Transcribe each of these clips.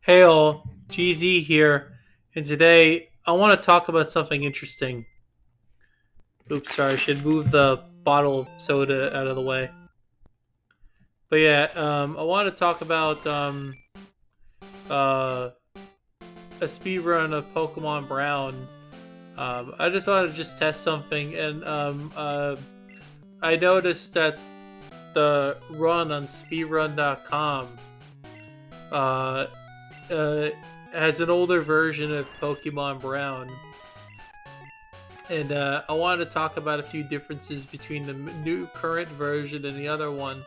Hey all, GZ here, and today I want to talk about something interesting. Oops, sorry, I should move the bottle of soda out of the way. But yeah, I want to talk about uh, a speed run of Pokemon Brown. I just wanted to just test something, and I noticed that the run on speedrun.com uh, uh, has an older version of Pokemon Brown. And I wanted to talk about a few differences between the new current version and the other one,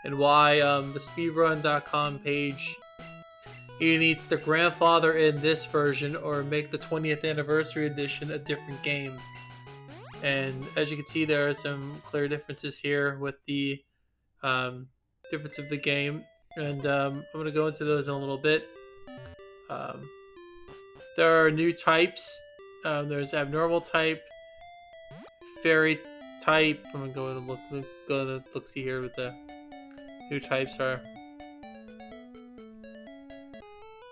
and why the speedrun.com page either needs to grandfather in this version or make the 20th anniversary edition a different game. And as you can see, there are some clear differences here with the difference of the game, and I'm going to go into those in a little bit. Um, there are new types. There's abnormal type, fairy type. I'm gonna go to look see here what the new types are.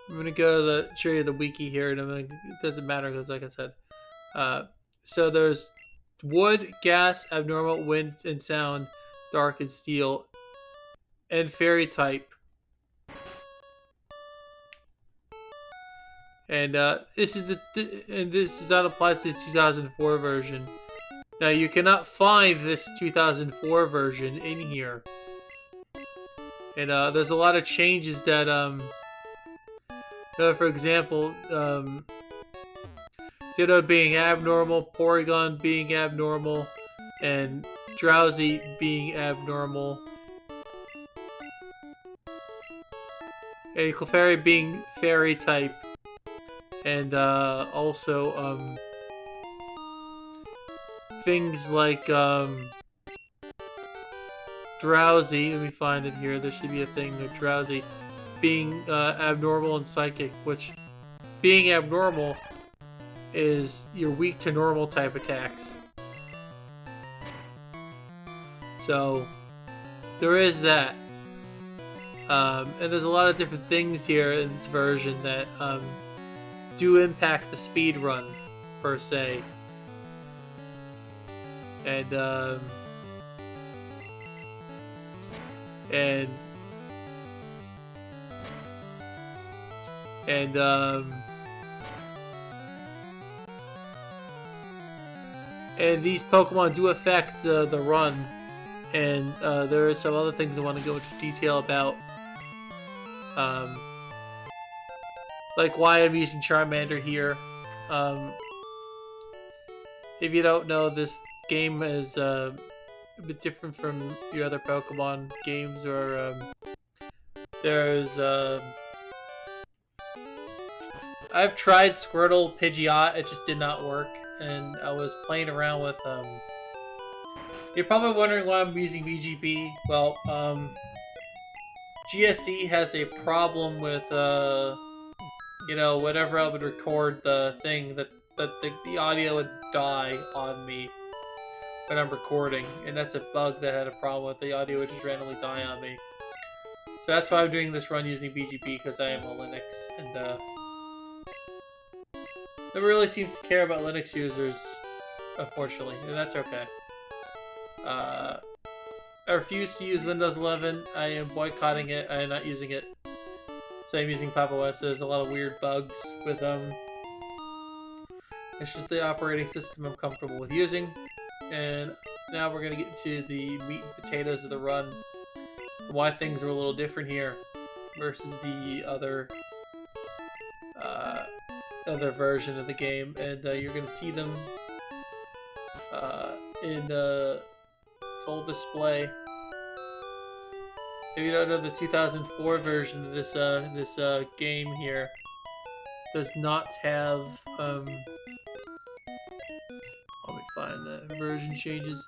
I'm gonna go to show you the wiki here, and it doesn't matter because, like I said, so there's wood, gas, abnormal, wind and sound, dark and steel, and fairy type. And this does not apply to the 2004 version. Now you cannot find this 2004 version in here, and there's a lot of changes that for example, Ditto being abnormal, Porygon being abnormal, and Drowsy being abnormal, and Clefairy being fairy type, and also things like Drowsy. Let me find it here. There should be a thing of Drowsy being abnormal and psychic, which being abnormal is you're weak to normal type attacks. So there is that. And there's a lot of different things here in this version that do impact the speed run per se. And and and and these Pokemon do affect the run, and there are some other things I want to go into detail about, like why I'm using Charmander here. If you don't know, this game is a bit different from your other Pokemon games, or there's I've tried Squirtle, Pidgeot, it just did not work, and I was playing around with You're probably wondering why I'm using VGB. Well, GSC has a problem with whenever I would record the thing that the audio would die on me when I'm recording, and that's a bug that I had a problem with. The audio would just randomly die on me. So that's why I'm doing this run using BGB, because I am a Linux, and nobody really seems to care about Linux users, unfortunately, and that's okay. I refuse to use Windows 11. I am boycotting it. I am not using it. So I'm using Pop! OS. There's a lot of weird bugs with them. It's just the operating system I'm comfortable with using. And now we're going to get into the meat and potatoes of the run. Why things are a little different here versus the other version of the game. And you're going to see them in full display. If you don't know, the 2004 version of this game here does not have let me find the version changes.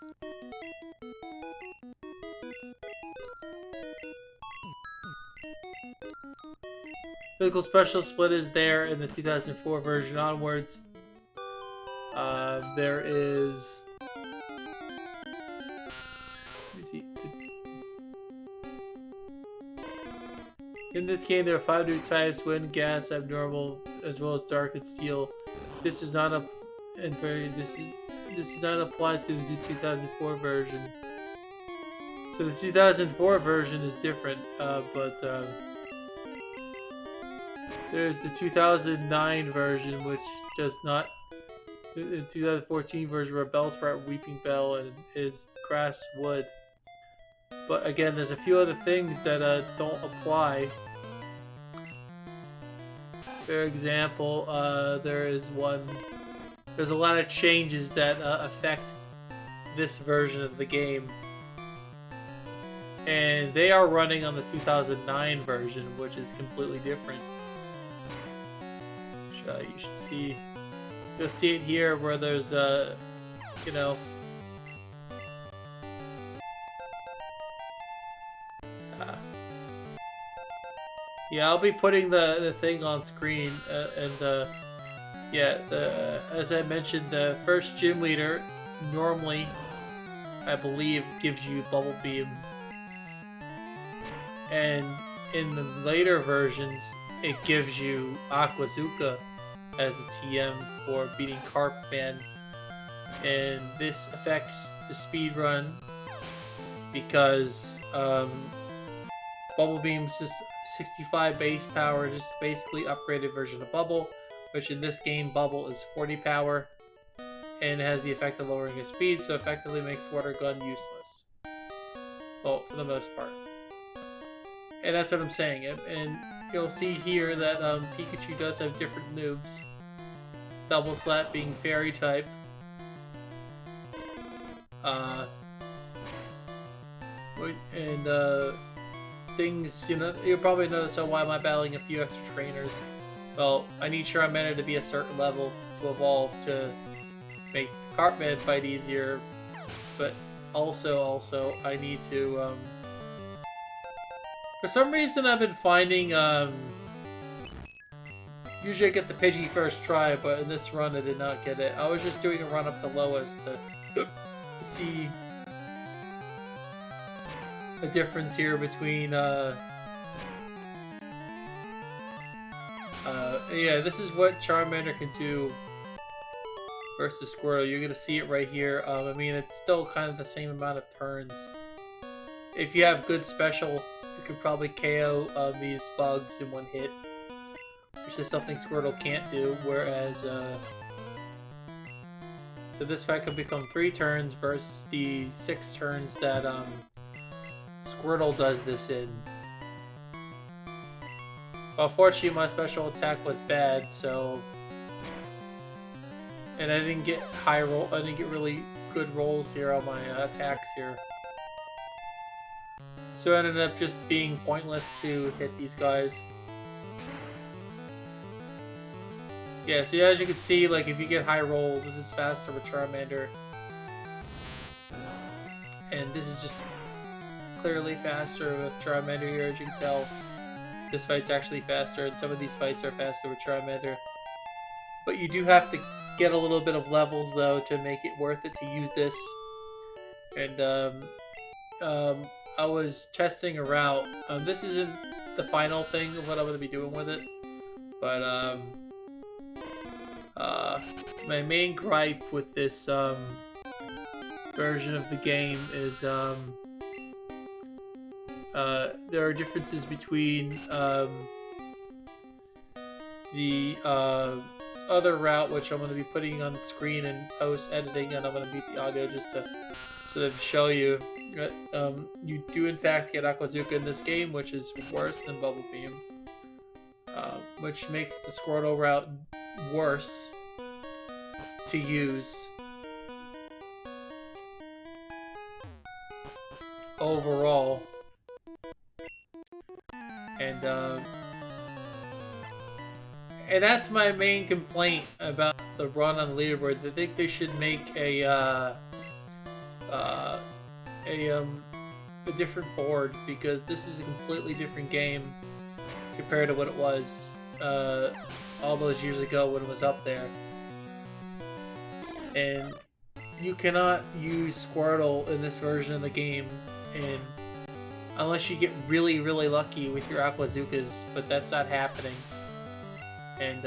Physical special split is there in the 2004 version onwards. There is. In this game, there are 5 new types: wind, gas, abnormal, as well as dark and steel. This is not this is not applied to the 2004 version. So the 2004 version is different, but there's the 2009 version, which does not. The 2014 version where Bellsprout, Weeping Bell, and is grass wood. But again, there's a few other things that don't apply. For example, there's a lot of changes that affect this version of the game. And they are running on the 2009 version, which is completely different. You should see. You'll see it here where there's you know, yeah, I'll be putting the thing on screen, and yeah, as I mentioned, the first gym leader normally, I believe, gives you bubblebeam, and in the later versions, it gives you Aquazuka as a TM for beating Karpman, and this affects the speed run because Bubblebeam's just 65 base power, just basically upgraded version of Bubble, which in this game Bubble is 40 power and has the effect of lowering his speed, so effectively makes Water Gun useless. Well, for the most part. And that's what I'm saying. And you'll see here that Pikachu does have different moves. Double Slap being Fairy type. Things, you know, you'll probably notice, why am I battling a few extra trainers? Well, I need Charmander to be a certain level to evolve to make the Karpman fight easier, but also I need to, for some reason I've been finding, usually I get the Pidgey first try, but in this run I did not get it. I was just doing a run up to lowest to see a difference here between, yeah, this is what Charmander can do versus Squirtle. You're gonna see it right here. I mean, it's still kind of the same amount of turns. If you have good special, you could probably KO these bugs in one hit, which is something Squirtle can't do, whereas, so this fight could become 3 turns versus the 6 turns that, Squirtle does this in. Well, fortunately, my special attack was bad, so, and I didn't get I didn't get really good rolls here on my attacks here, so it ended up just being pointless to hit these guys. Yeah, so as you can see, like, if you get high rolls, this is faster with Charmander, and this is just clearly faster with Charmander here, as you can tell. This fight's actually faster, and some of these fights are faster with Charmander. But you do have to get a little bit of levels, though, to make it worth it to use this. And, I was testing a route. This isn't the final thing of what I'm going to be doing with it. But, my main gripe with this, version of the game is, there are differences between the other route, which I'm going to be putting on the screen and post-editing, and I'm going to mute the audio just to sort of show you. You do in fact get Aquazuka in this game, which is worse than Bubblebeam, which makes the Squirtle route worse to use overall. And that's my main complaint about the run on the leaderboard. I think they should make a different board, because this is a completely different game compared to what it was all those years ago when it was up there. And you cannot use Squirtle in this version of the game and Unless you get really, really lucky with your Aquazukas, but that's not happening. And,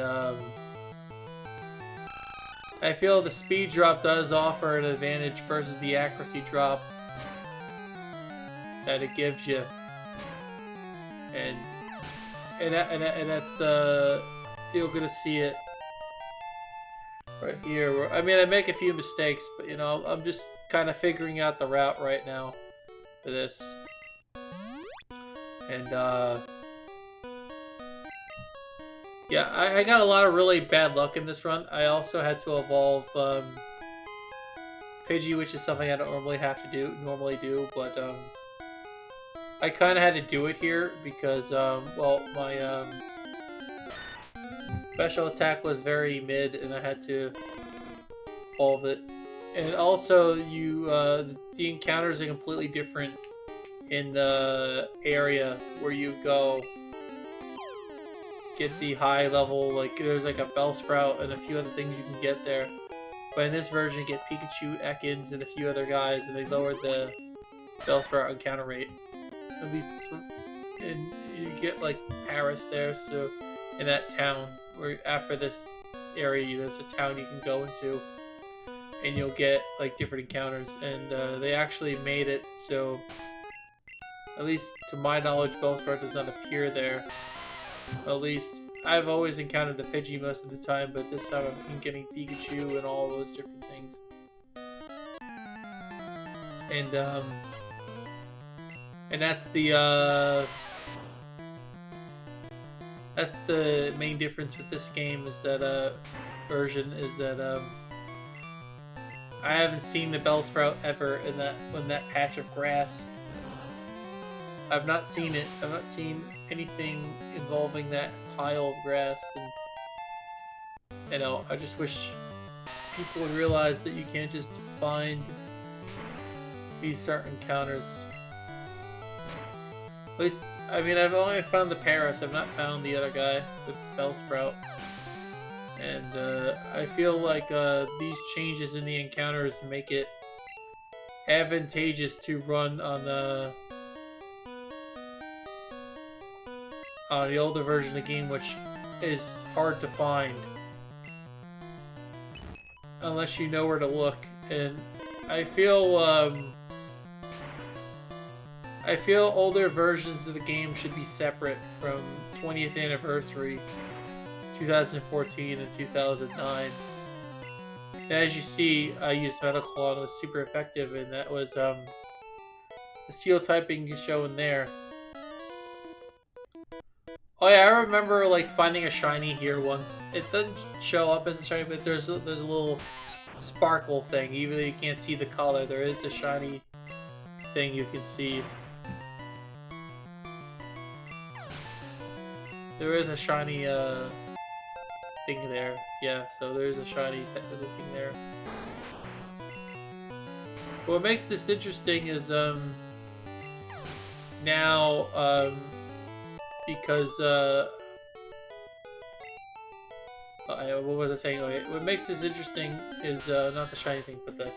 I feel the speed drop does offer an advantage versus the accuracy drop that it gives you. And that's the... You're gonna see it right here. I mean, I make a few mistakes, but, you know, I'm just kind of figuring out the route right now for this. And, yeah, I got a lot of really bad luck in this run. I also had to evolve Pidgey, which is something I don't normally do, but I kind of had to do it here because, well, my special attack was very mid, and I had to evolve it. And also, the encounters are completely different in the area where you go. Get the high level, like there's like a Bellsprout and a few other things you can get there. But in this version, you get Pikachu, Ekans, and a few other guys, and they lowered the Bellsprout encounter rate. At least, and you get like Paris there, so in that town, where after this area, there's a town you can go into, and you'll get like different encounters. And they actually made it so, at least to my knowledge, Bellsprout does not appear there. At least, I've always encountered the Pidgey most of the time, but this time I'm getting Pikachu and all those different things. And that's the main difference with this game, is that version is that I haven't seen the Bellsprout ever in that patch of grass. I've not seen it. I've not seen anything involving that pile of grass, and you know, I just wish people would realize that you can't just find these certain encounters. At least, I mean, I've only found the Paris. I've not found the other guy, the Bellsprout. And I feel like these changes in the encounters make it advantageous to run on the older version of the game, which is hard to find unless you know where to look. And I feel older versions of the game should be separate from 20th anniversary 2014 and 2009. And as you see, I used Metal Claw and it was super effective, and that was the steel typing is shown there. Oh yeah, I remember like finding a shiny here once. It doesn't show up as a shiny, but there's a little sparkle thing. Even though you can't see the color, there is a shiny thing you can see. There is a shiny thing there. Yeah, so there's a shiny thing there. What makes this interesting is now because what was I saying? Okay, what makes this interesting is not the shiny thing, but the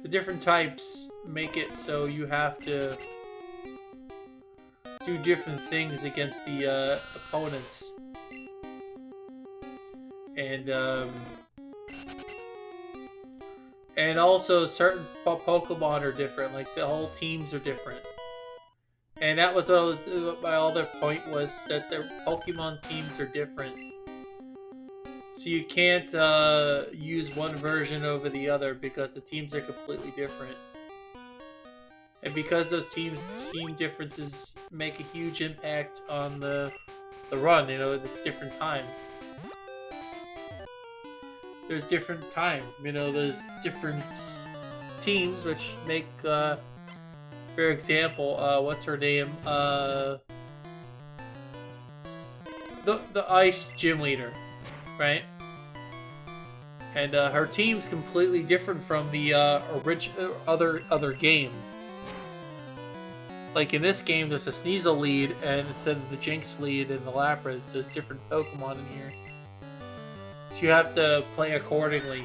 different types make it so you have to do different things against the opponents, and also certain Pokemon are different. Like the whole teams are different. And that was my other point, was that their Pokemon teams are different. So you can't use one version over the other because the teams are completely different. And because those team differences make a huge impact on the run, you know, it's different time. There's different time, you know, there's different teams which make for example, what's her name? The Ice Gym Leader, right? And her team's completely different from the other game. Like in this game, there's a Sneasel lead, and instead of the Jinx lead and the Lapras, there's different Pokemon in here. So you have to play accordingly.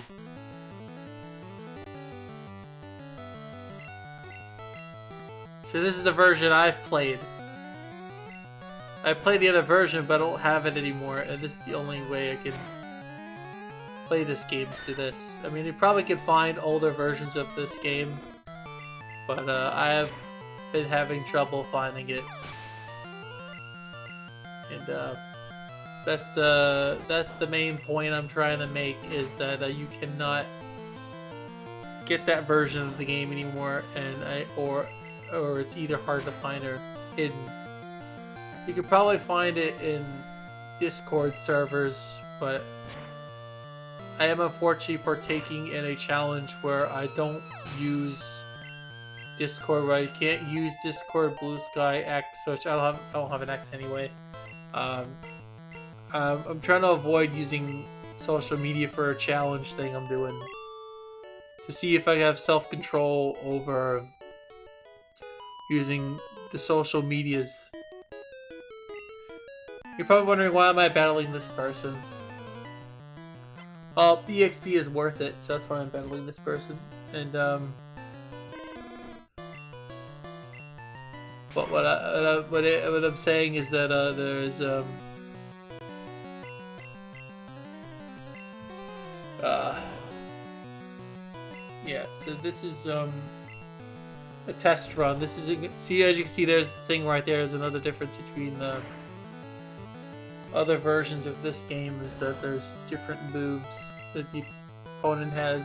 So this is the version I've played. I played the other version, but I don't have it anymore, and this is the only way I can play this game through this. I mean, you probably could find older versions of this game, but I have been having trouble finding it. And that's the main point I'm trying to make, is that you cannot get that version of the game anymore, and or it's either hard to find or hidden. You could probably find it in Discord servers, but I am unfortunately partaking in a challenge where I don't use Discord, where I can't use Discord, Blue Sky, X, which I don't have an X anyway. I'm trying to avoid using social media for a challenge thing I'm doing, to see if I have self-control over using the social medias. You're probably wondering, why am I battling this person? Well, the EXP is worth it, so that's why I'm battling this person. And but what I'm saying is that there's yeah. So this is a test run. This is, see, as you can see, there's the thing right there. There's another difference between the other versions of this game, is that there's different moves that the opponent has.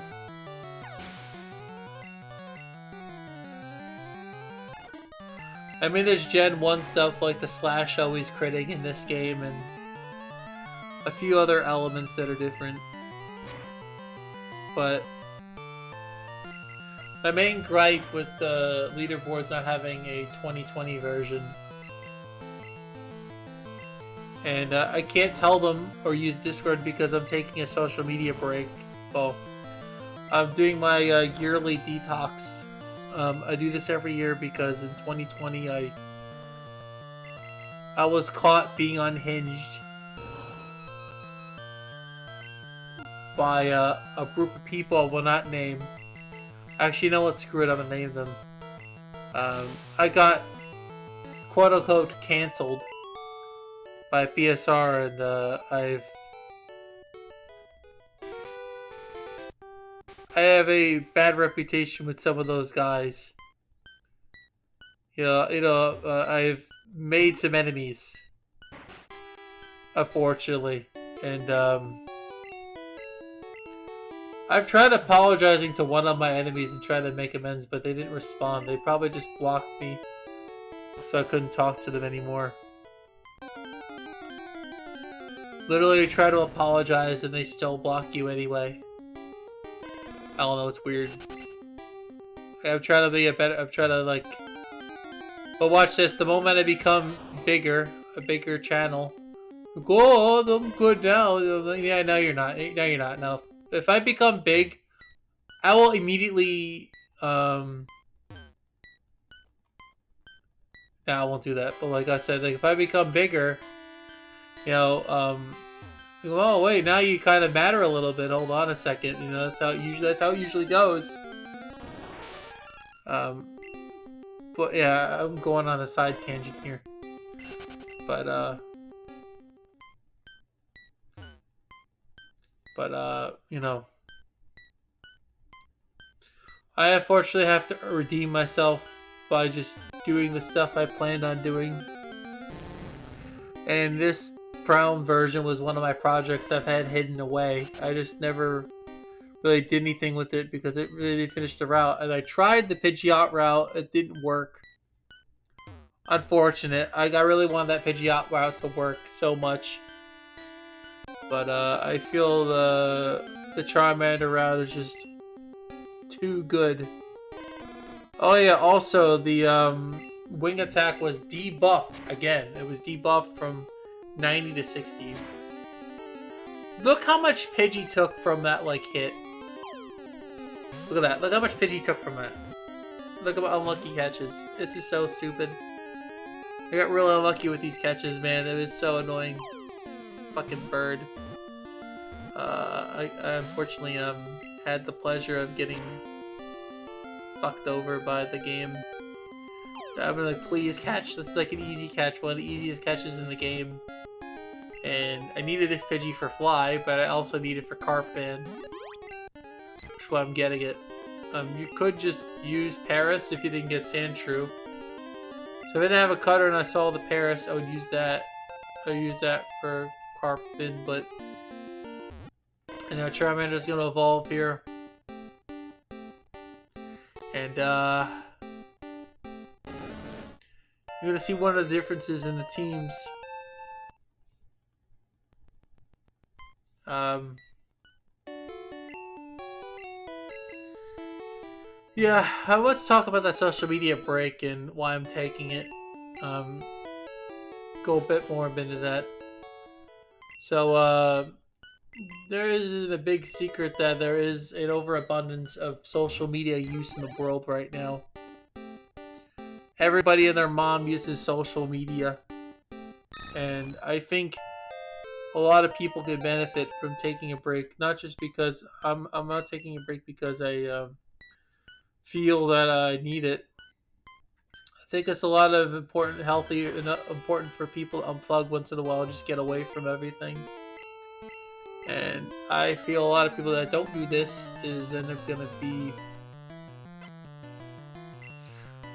I mean, there's Gen 1 stuff like the slash always critting in this game, and a few other elements that are different. But my main gripe with the leaderboards not having a 2020 version, and I can't tell them or use Discord because I'm taking a social media break. Well, I'm doing my yearly detox. I do this every year because in 2020 I was caught being unhinged by a group of people I will not name. Actually, you know what? Screw it. I'm gonna name them. I got quote unquote canceled by PSR, and I have a bad reputation with some of those guys. I've made some enemies, unfortunately, and I've tried apologizing to one of my enemies and tried to make amends, but they didn't respond. They probably just blocked me, so I couldn't talk to them anymore. Literally try to apologize and they still block you anyway. I don't know, it's weird. I'm trying to be like... But watch this, the moment I become bigger, a bigger channel, go, I'm good now. Yeah, no you're not. No you're not. No. If I become big, I will immediately, no, I won't do that. But like I said, like if I become bigger, oh wait, now you kind of matter a little bit. Hold on a second. That's how it usually goes. But yeah, I'm going on a side tangent here. But I unfortunately have to redeem myself by just doing the stuff I planned on doing. And this Brown version was one of my projects I've had hidden away. I just never really did anything with it because it really didn't finish the route. And I tried the Pidgeot route, it didn't work. Unfortunate. I really wanted that Pidgeot route to work so much. But I feel the Charmander route is just too good. Oh yeah, also the wing attack was debuffed again. It was debuffed from 90 to 60. Look how much Pidgey took from that like hit. Look at that. Look how much Pidgey took from that. Look at my unlucky catches. This is so stupid. I got really unlucky with these catches, man. It was so annoying. This fucking bird. I unfortunately had the pleasure of getting fucked over by the game. I'm gonna please catch. This is like an easy catch, one of the easiest catches in the game. And I needed this Pidgey for Fly, but I also need it for Karpman. Which is why I'm getting it. You could just use Paris if you didn't get Sandshrew. So if I didn't have a cutter and I saw the Paris, I would use that. I would use that for Karpman, but... I know Charmander's gonna evolve here. And, you're gonna see one of the differences in the teams. Yeah, let's talk about that social media break and why I'm taking it. Go a bit more into that. So, there isn't a big secret that there is an overabundance of social media use in the world right now. Everybody and their mom uses social media. And I think a lot of people could benefit from taking a break. Not just because I'm not taking a break because I feel that I need it. I think it's a lot of important for people to unplug once in a while, just get away from everything. And I feel a lot of people that don't do this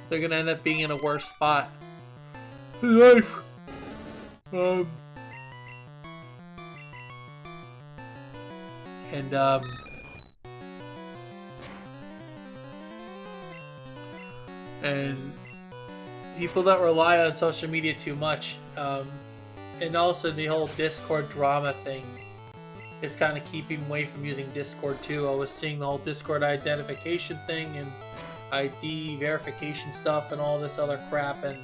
they're gonna end up being in a worse spot in life. And people that rely on social media too much, and also the whole Discord drama thing is kind of keeping away from using Discord too. I was seeing the whole Discord identification thing and ID verification stuff and all this other crap, and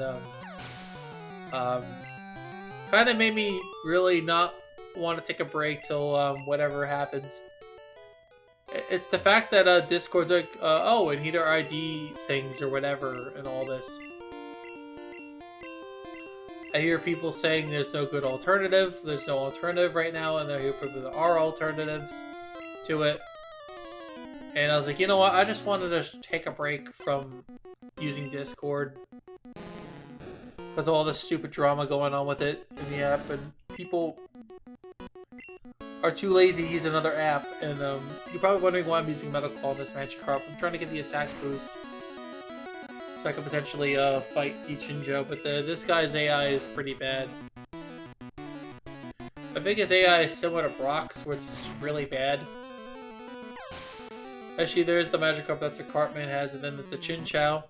kind of made me really not want to take a break till whatever happens. It's the fact that Discord's like, oh, and here are ID things or whatever and all this. I hear people saying there's no good alternative. There's no alternative right now, and I hear people there are alternatives to it. And I was like, you know what? I just wanted to take a break from using Discord with all this stupid drama going on with it in the app, and people are too lazy to use another app. And you're probably wondering why I'm using Medical on this Magikarp. I'm trying to get the attack boost so I can potentially fight Ichinjo, but this guy's AI is pretty bad. I think his AI is similar to Brock's, which is really bad. Actually, there's the Magikarp that's a Karpman has, and then it's a Chinchou.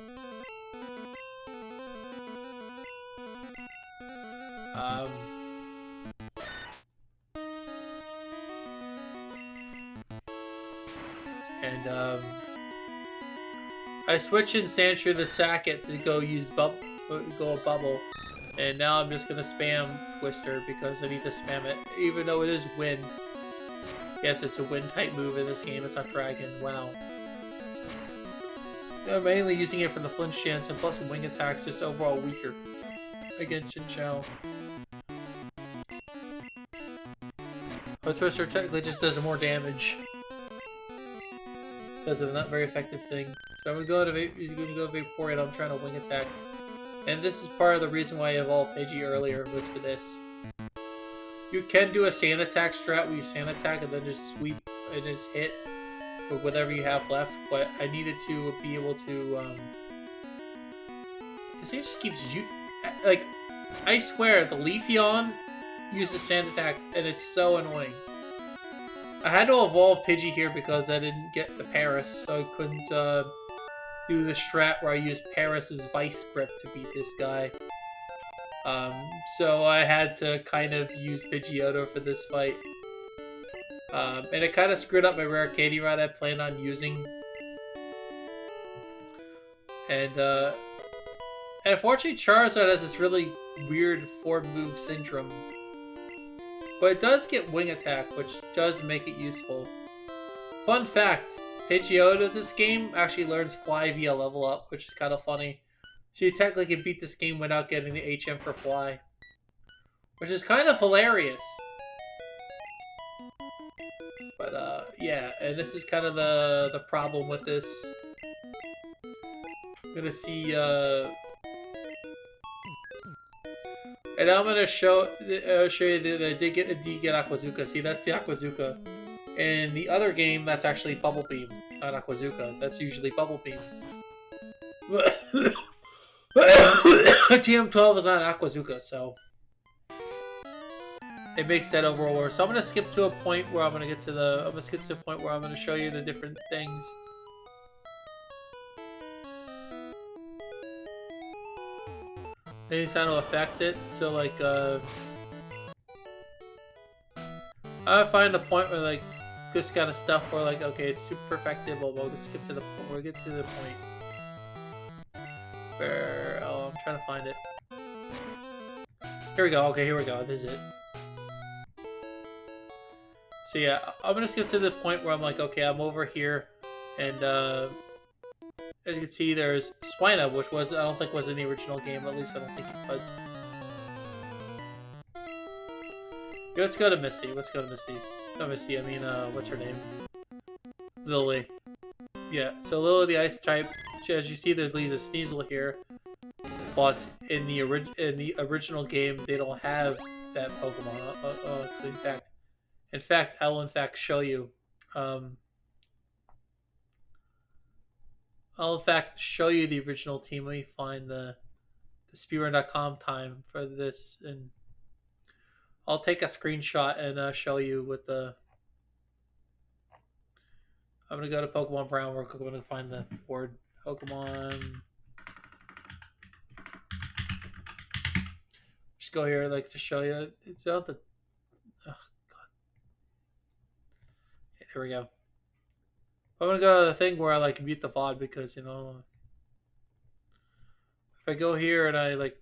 I switched in Sandshrew to Sackett to go use a bubble, and now I'm just gonna spam Twister because I need to spam it, even though it is wind. Yes, it's a wind type move in this game. It's not Dragon. Wow. I'm mainly using it for the flinch chance, and plus wing attacks just overall weaker against Chinchou. But Twister technically just does more damage because of a not very effective thing. So I'm gonna go Vaporeon. I'm trying to wing attack, and this is part of the reason why I evolved Pidgey earlier was for this. You can do a sand attack strat where you sand attack and then just sweep and just hit with whatever you have left, but I needed to be able to this thing just keeps like, I swear the Leafeon uses sand attack and it's so annoying. I had to evolve Pidgey here because I didn't get the Paris, so I couldn't do the strat where I used Paris's Vice Grip to beat this guy. So I had to kind of use Pidgeotto for this fight. And it kind of screwed up my rare Katie rod I planned on using. And unfortunately Charizard has this really weird 4-move syndrome. But it does get wing attack, which does make it useful. Fun fact, Pidgeotto this game actually learns Fly via level up, which is kind of funny. So you technically can beat this game without getting the HM for Fly. Which is kind of hilarious. But yeah, and this is kind of the problem with this. I'm gonna see And now I'm gonna show you that I did get Aquazuka. See, that's the Aquazuka. In the other game, that's actually bubblebeam, not Aquazuka. That's usually bubblebeam. TM12 is not Aquazuka, so it makes that overall worse. So I'm gonna skip to a point where I'm gonna get to the. I'm gonna skip to a point where I'm gonna show you the different things. Things how to affect it. So like, I find a point where like this kind of stuff where like, okay, it's super perfectible. We'll skip to the point. We'll get to the point where I'm trying to find it. Here we go. Okay, here we go. This is it. So yeah, I'm gonna skip to the point where I'm like, okay, I'm over here, and as you can see, there's Swina, which I don't think was in the original game. At least I don't think it was. Yeah, let's go to Misty. Let's go to Misty. Not Misty. I mean, what's her name? Lily. Yeah. So Lily, the Ice type. As you see, there's a Sneasel here, but in the original game, they don't have that Pokemon. In fact, I will in fact show you. I'll in fact show you the original team. Let me find the speedrun.com time for this, and I'll take a screenshot and show you with the. I'm gonna go to Pokemon Brown. We're gonna find the board. Pokemon. Just go here, like to show you. It's out the. Oh God. Here we go. I'm gonna go to the thing where I like mute the VOD because if I go here and I like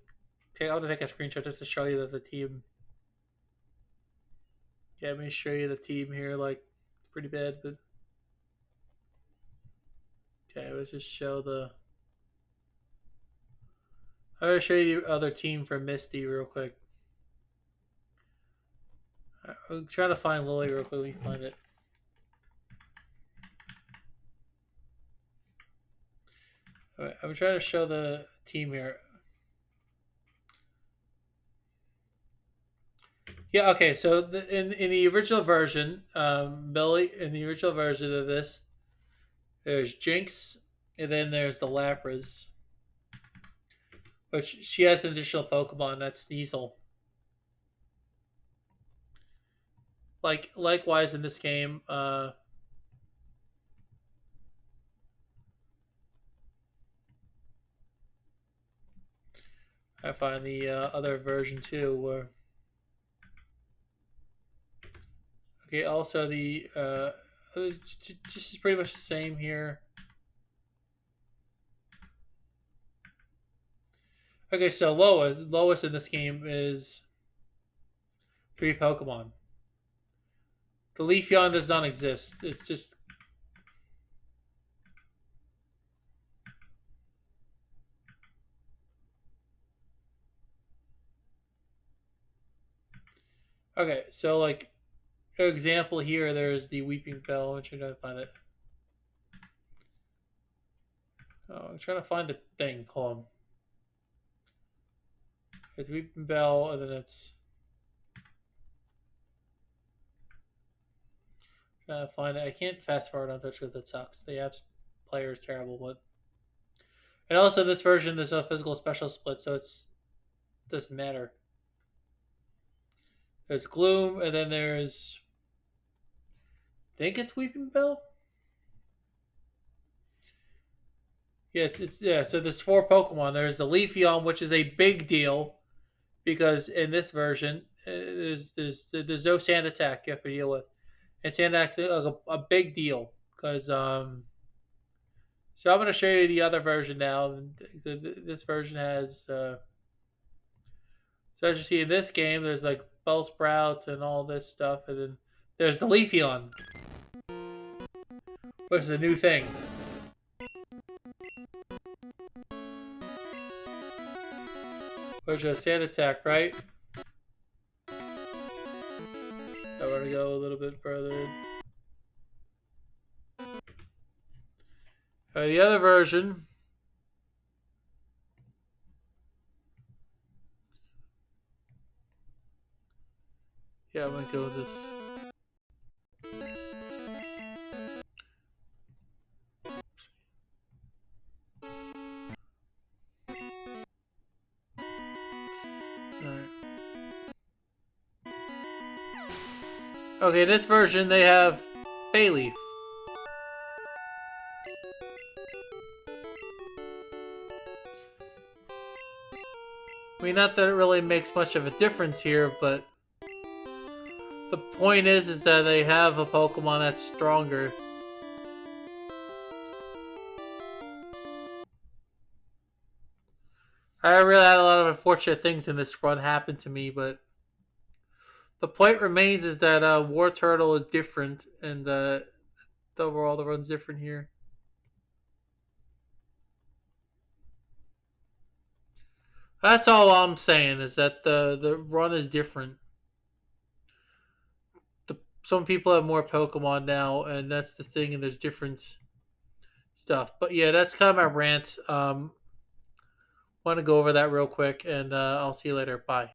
I'm gonna take a screenshot just to show you that the team. Yeah, let me show you the team here. Like it's pretty bad, but okay, let's just show the. I'm gonna show you the other team for Misty real quick. I'm trying to find Lily real quick. Let me find it. Alright, I'm trying to show the team here. Yeah, okay, so in the original version, Billy, in the original version of this, there's Jinx, and then there's the Lapras, which she has an additional Pokemon, that's Sneasel. Likewise in this game, I find the other version too, where okay, also the just pretty much the same here. Okay, so Lois in this game is 3 Pokemon. The Leafeon does not exist. It's just okay. So like, for example, here there's the Weeping Bell. I'm trying to find it. Oh, I'm trying to find the thing. Hold on. It's Weeping Bell, and then it's. Trying to find it. I can't fast forward on Twitch because that sucks. The app's player is terrible, but. And also, this version there's no physical special split, so it's doesn't matter. There's Gloom, and then there's. I think it's Weeping Bell. Yeah, it's yeah. So there's 4 Pokemon. There's the Leafeon, which is a big deal because in this version, there's no sand attack you have to deal with. And sand attack is like a big deal because So I'm going to show you the other version now. This version has so as you see in this game, there's like Bellsprouts and all this stuff, and then there's the Leafeon, which is a new thing. Which is a sand attack, right? I want to go a little bit further. The other version Yeah, I'm gonna go with this. Alright. Okay, this version they have bay leaf. I mean, not that it really makes much of a difference here, but the point is that they have a Pokemon that's stronger. I really had a lot of unfortunate things in this run happen to me, but the point remains is that War Turtle is different, and the overall the run's different here. That's all I'm saying is that the run is different. Some people have more Pokemon now, and that's the thing, and there's different stuff. But yeah, that's kind of my rant. Want to go over that real quick, and I'll see you later. Bye.